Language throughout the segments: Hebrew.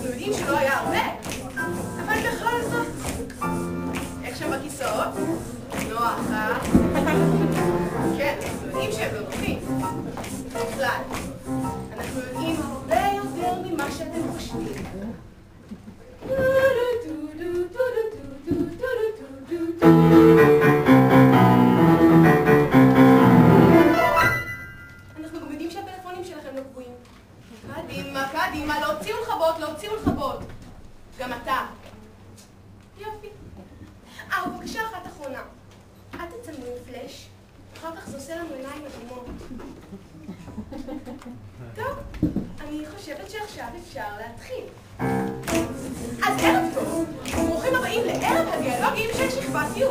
אנחנו יודעים שלא היה הרבה, אבל בכל זאת. איך שם בכיסאות? נוח, אה? כן, אנחנו יודעים שהם לא נוחים. בכלל, אנחנו יודעים הרבה יותר ממה שאתם חושבים. אנחנו גם יודעים שהטלפונים שלכם לא קבועים. קדימה, קדימה, להוציא ולכבות, להוציא ולכבות. גם אתה. יופי. בבקשה אחת אחרונה. אל תצלמו עם פלאש, אחר כך זה עושה לנו עיניים אדומות. טוב, אני חושבת שעכשיו אפשר להתחיל. אז ערב טוב, ברוכים הבאים לערב הדיאלוגים של שכבת י'.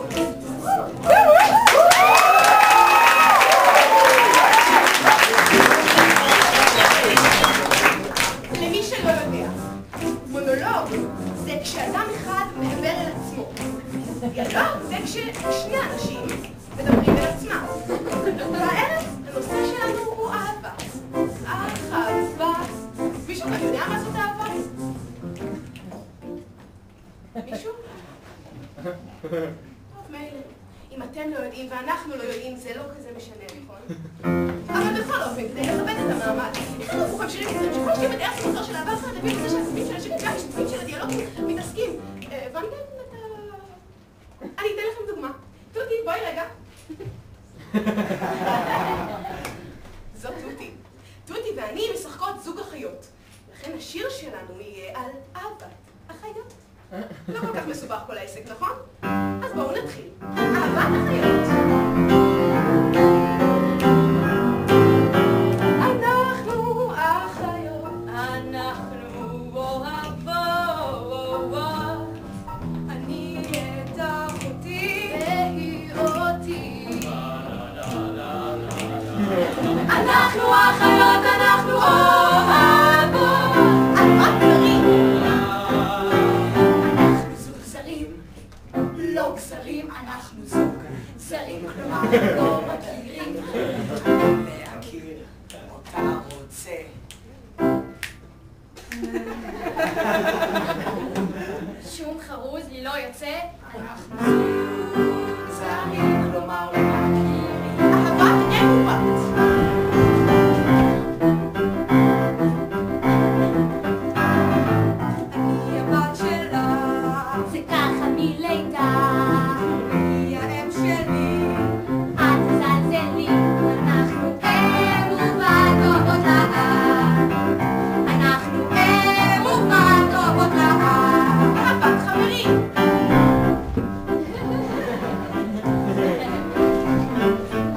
למי שלא יודע, מונולוג זה כשאדם אחד מדבר אל עצמו. דיאלוג זה כששני אנשים מדברים אל עצמם. והערב הנושא שלנו הוא אהבה. אהבה. מישהו כאן יודע מה זאת אהבה? מישהו? טוב, מילא. אם אתם לא יודעים ואנחנו לא יודעים, זה לא כזה משנה, נכון? אבל בכל אופן, כדי לכבד את המעמד, איך אנחנו פה שירים קצרים שכל שתהיה מתאר סמכר של אהבה אחרת, תביאו לזה שהסביבים של השירים והמשתתפים של הדיאלוגים מתעסקים. הבנתם את ה... אני אתן לכם דוגמה. תותי, בואי רגע. זאת תותי. תותי ואני משחקות זוג אחיות. לכן השיר שלנו יהיה על אהבת אחיות. לא כל כך מסובך כל העסק, נכון? אז בואו נתחיל. אהבת אחיות. אנחנו אחיות. אנחנו אוהבות. אני את אחותי והיא אותי. אנחנו אחיות, אנחנו אוהבות. אהבת גרים. אנחנו זוג זרים. לא גזרים, אנחנו זוג זרים. כלומר, לא מכירים. להכיר אותה רוצה. שום חרוז לי לא יוצא. אנחנו זוג זרים, כלומר לא מכירים. אהבת אהובת. אני הבת שלה. זה ככה מלידה. היא האם שלי. אל תזלזלי, אנחנו אהובת אוהבות לאט. אנחנו אהובת אוהבות לאט. אהבת חברים.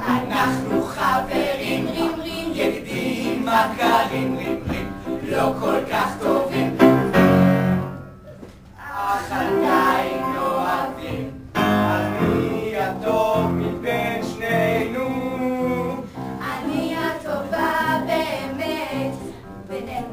אנחנו חברים רים רים, ידידים מכרים רים רים, לא כל כך טובים, אך עדיין אוהבים. אני הטוב מבין שנינו. אני הטובה באמת בינינו.